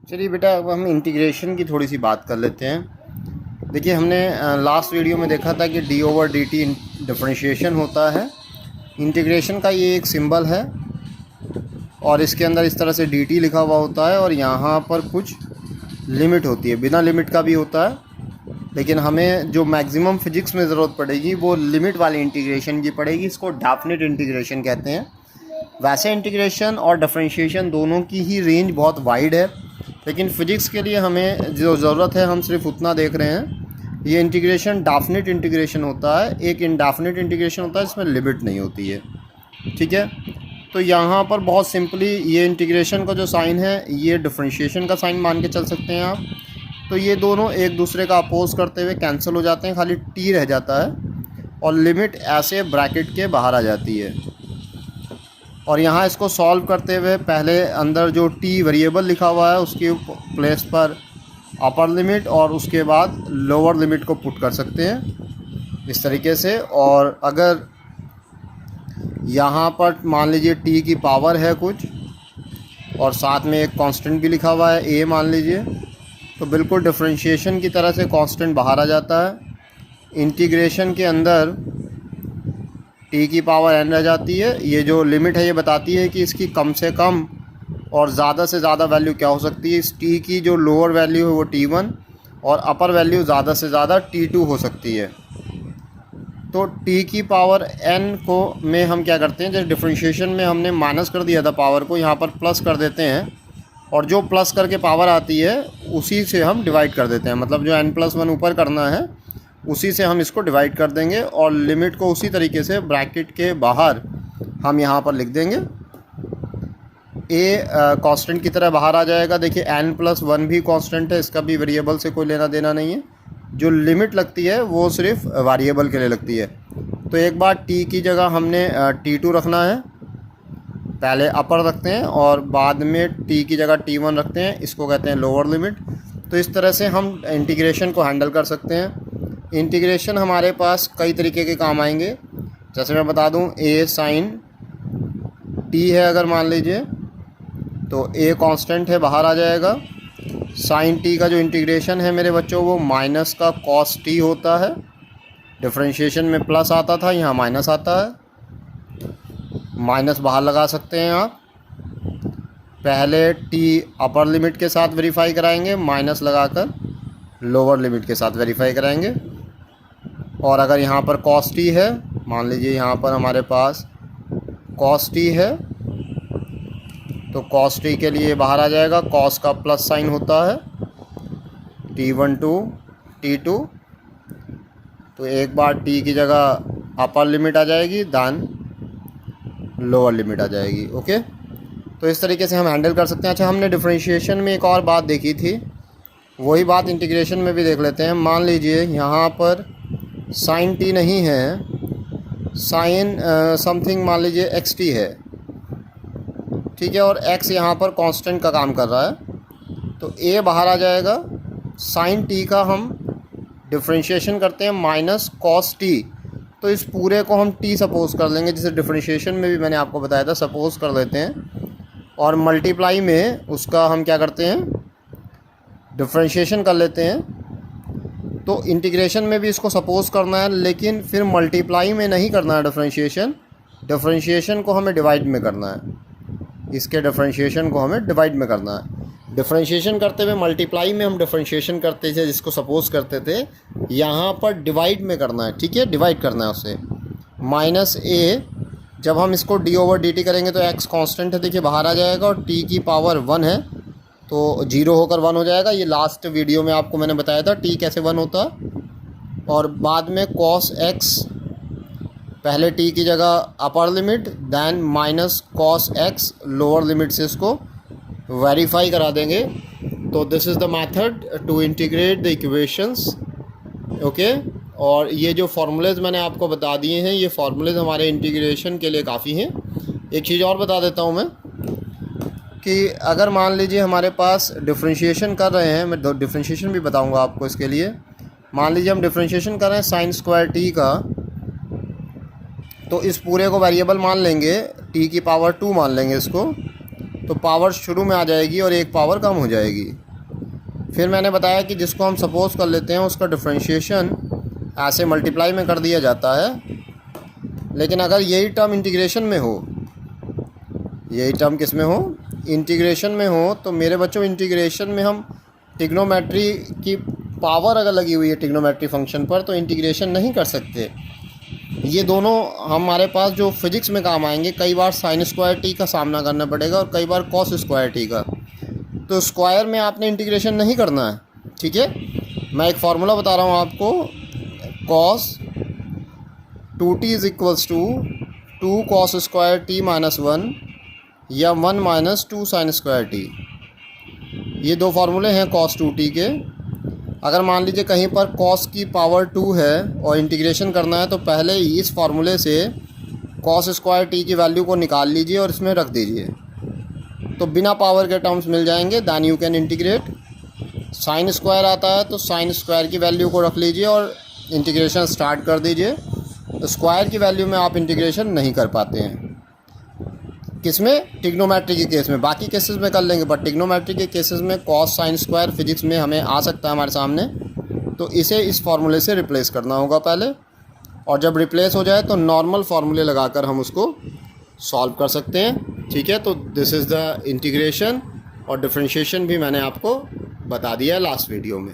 चलिए बेटा, अब हम इंटीग्रेशन की थोड़ी सी बात कर लेते हैं। देखिए, हमने लास्ट वीडियो में देखा था कि d/dt डिफरेंशिएशन होता है। इंटीग्रेशन का ये एक सिंबल है और इसके अंदर इस तरह से dt लिखा हुआ होता है और यहाँ पर कुछ लिमिट होती है, बिना लिमिट का भी होता है, लेकिन हमें जो मैक्सिमम फिजिक्स में ज़रूरत पड़ेगी वो लिमिट वाली इंटीग्रेशन की पड़ेगी। इसको डेफिनेट इंटीग्रेशन कहते हैं। वैसे इंटीग्रेशन और डिफरेंशिएशन दोनों की ही रेंज बहुत वाइड है, लेकिन फ़िज़िक्स के लिए हमें जो ज़रूरत है हम सिर्फ उतना देख रहे हैं। ये इंटीग्रेशन डेफिनेट इंटीग्रेशन होता है, एक इनडेफिनेट इंटीग्रेशन होता है जिसमें लिमिट नहीं होती है। ठीक है, तो यहाँ पर बहुत सिंपली ये इंटीग्रेशन का जो साइन है ये डिफरेंशिएशन का साइन मान के चल सकते हैं आप। तो ये दोनों एक दूसरे का अपोज करते हुए कैंसिल हो जाते हैं, खाली टी रह जाता है और लिमिट ऐसे ब्रैकेट के बाहर आ जाती है। और यहाँ इसको सॉल्व करते हुए पहले अंदर जो टी वेरिएबल लिखा हुआ है उसकी प्लेस पर अपर लिमिट और उसके बाद लोअर लिमिट को पुट कर सकते हैं इस तरीके से। और अगर यहाँ पर मान लीजिए टी की पावर है कुछ और साथ में एक कांस्टेंट भी लिखा हुआ है ए मान लीजिए, तो बिल्कुल डिफरेंशिएशन की तरह से कांस्टेंट बाहर आ जाता है। इंटीग्रेशन के अंदर टी की पावर एन रह जाती है। ये जो लिमिट है ये बताती है कि इसकी कम से कम और ज़्यादा से ज़्यादा वैल्यू क्या हो सकती है। इस टी की जो लोअर वैल्यू है वो t1 और अपर वैल्यू ज़्यादा से ज़्यादा t2 हो सकती है। तो टी की पावर n को में हम क्या करते हैं, जैसे डिफरेंशिएशन में हमने माइनस कर दिया था पावर को, यहाँ पर प्लस कर देते हैं और जो प्लस करके पावर आती है उसी से हम डिवाइड कर देते हैं। मतलब जो n+1 ऊपर करना है उसी से हम इसको डिवाइड कर देंगे और लिमिट को उसी तरीके से ब्रैकेट के बाहर हम यहाँ पर लिख देंगे। ए कांस्टेंट की तरह बाहर आ जाएगा। देखिए n+1 भी कांस्टेंट है, इसका भी वेरिएबल से कोई लेना देना नहीं है। जो लिमिट लगती है वो सिर्फ वेरिएबल के लिए लगती है। तो एक बार टी की जगह हमने t2 रखना है, पहले अपर रखते हैं और बाद में टी की जगह t1 रखते हैं, इसको कहते हैं लोअर लिमिट। तो इस तरह से हम इंटीग्रेशन को हैंडल कर सकते हैं। इंटीग्रेशन हमारे पास कई तरीके के काम आएंगे। जैसे मैं बता दूं, a साइन t है अगर मान लीजिए, तो a कांस्टेंट है बाहर आ जाएगा। साइन t का जो इंटीग्रेशन है मेरे बच्चों वो माइनस का cos t होता है। डिफरेंशिएशन में प्लस आता था, यहाँ माइनस आता है। माइनस बाहर लगा सकते हैं आप। पहले t अपर लिमिट के साथ वेरीफाई कराएंगे, माइनस लगाकर लोअर लिमिट के साथ वेरीफाई कराएंगे। और अगर यहाँ पर cos t है, मान लीजिए यहाँ पर हमारे पास cos t है, तो cos t के लिए बाहर आ जाएगा, cos का प्लस साइन होता है, t1 to t2। तो एक बार t की जगह अपर लिमिट आ जाएगी, दान लोअर लिमिट आ जाएगी। ओके, तो इस तरीके से हम हैंडल कर सकते हैं। अच्छा, हमने डिफरेंशिएशन में एक और बात देखी थी, वही बात इंटीग्रेशन में भी देख लेते हैं। मान लीजिए यहाँ पर साइन t नहीं है, साइन समथिंग मान लीजिए एक्स टी है, ठीक है, और x यहाँ पर कांस्टेंट का काम कर रहा है, तो a बाहर आ जाएगा। साइन t का हम डिफरेंशिएशन करते हैं माइनस cos t, तो इस पूरे को हम t सपोज कर लेंगे, जिसे डिफरेंशिएशन में भी मैंने आपको बताया था, सपोज कर लेते हैं। और मल्टीप्लाई में उसका हम क्या करते हैं, डिफरेंशिएशन कर लेते हैं। तो इंटीग्रेशन में भी इसको सपोज करना है, लेकिन फिर मल्टीप्लाई में नहीं करना है डिफरेंशिएशन। डिफरेंशिएशन को हमें डिवाइड में करना है, इसके डिफरेंशिएशन को हमें डिवाइड में करना है। डिफरेंशिएशन करते हुए मल्टीप्लाई में हम डिफरेंशिएशन करते थे, जिसको सपोज करते थे, यहाँ पर डिवाइड में करना है। ठीक है, डिवाइड करना है उससे। माइनस a, जब हम इसको d/dt करेंगे तो x कांस्टेंट है, देखिए बाहर आ जाएगा, और t की पावर 1 है तो 0 होकर 1 हो जाएगा। ये लास्ट वीडियो में आपको मैंने बताया था t कैसे 1 होता। और बाद में cos x, पहले t की जगह upper limit, then minus cos x lower limit से इसको वेरीफाई करा देंगे। तो this is the method to integrate the equations. Okay, और ये जो फार्मूलेज मैंने आपको बता दिए हैं, ये फार्मूलेज हमारे इंटीग्रेशन के लिए काफ़ी हैं। एक चीज़ और बता देता हूँ मैं, कि अगर मान लीजिए हमारे पास डिफरेंशिएशन कर रहे हैं, मैं डिफरेंशिएशन भी बताऊँगा आपको इसके लिए। मान लीजिए हम डिफरेंशिएशन कर रहे हैं साइन स्क्वायर t का, तो इस पूरे को वेरिएबल मान लेंगे, t की पावर 2 मान लेंगे इसको। तो पावर शुरू में आ जाएगी और एक पावर कम हो जाएगी। फिर मैंने बताया कि जिसको हम सपोज़ कर लेते हैं उसका डिफरेंशिएशन ऐसे मल्टीप्लाई में कर दिया जाता है, लेकिन अगर यही टर्म इंटीग्रेशन में हो, यही टर्म किस में हो, इंटीग्रेशन में हो, तो मेरे बच्चों इंटीग्रेशन में हम ट्रिग्नोमेट्री की पावर अगर लगी हुई है ट्रिग्नोमेट्री फंक्शन पर तो इंटीग्रेशन नहीं कर सकते। ये दोनों हमारे पास जो फिजिक्स में काम आएंगे, कई बार साइन स्क्वायर टी का सामना करना पड़ेगा और कई बार कॉस स्क्वायर टी का। तो स्क्वायर में आपने इंटीग्रेशन नहीं करना है, ठीक है। मैं एक फार्मूला बता रहा हूँ आपको, cos 2t is equals to 2 cos square t minus 1 या 1 माइनस 2 साइन स्क्वायर टी। ये दो फार्मूले हैं कॉस 2t के। अगर मान लीजिए कहीं पर कॉस की पावर 2 है और इंटीग्रेशन करना है तो पहले ही इस फार्मूले से कॉस स्क्वायर टी की वैल्यू को निकाल लीजिए और इसमें रख दीजिए, तो बिना पावर के टर्म्स मिल जाएंगे। Then you can integrate. Sine square आता है तो साइन स्क्वायर की वैल्यू को रख लीजिए और इंटीग्रेशन स्टार्ट कर दीजिए। तो स्क्वायर की वैल्यू में आप इंटीग्रेशन नहीं कर पाते हैं, किसमें, ट्रिग्नोमेट्री के केस में। बाकी केसेस में कर लेंगे, बट ट्रिग्नोमेट्री के केसेस में कॉस साइन स्क्वायर फिजिक्स में हमें आ सकता है हमारे सामने, तो इसे इस फार्मूले से रिप्लेस करना होगा पहले। और जब रिप्लेस हो जाए तो नॉर्मल फार्मूले लगाकर हम उसको सॉल्व कर सकते हैं, ठीक है। तो दिस इज़ द इंटीग्रेशन, और डिफरेंशिएशन भी मैंने आपको बता दिया है लास्ट वीडियो में।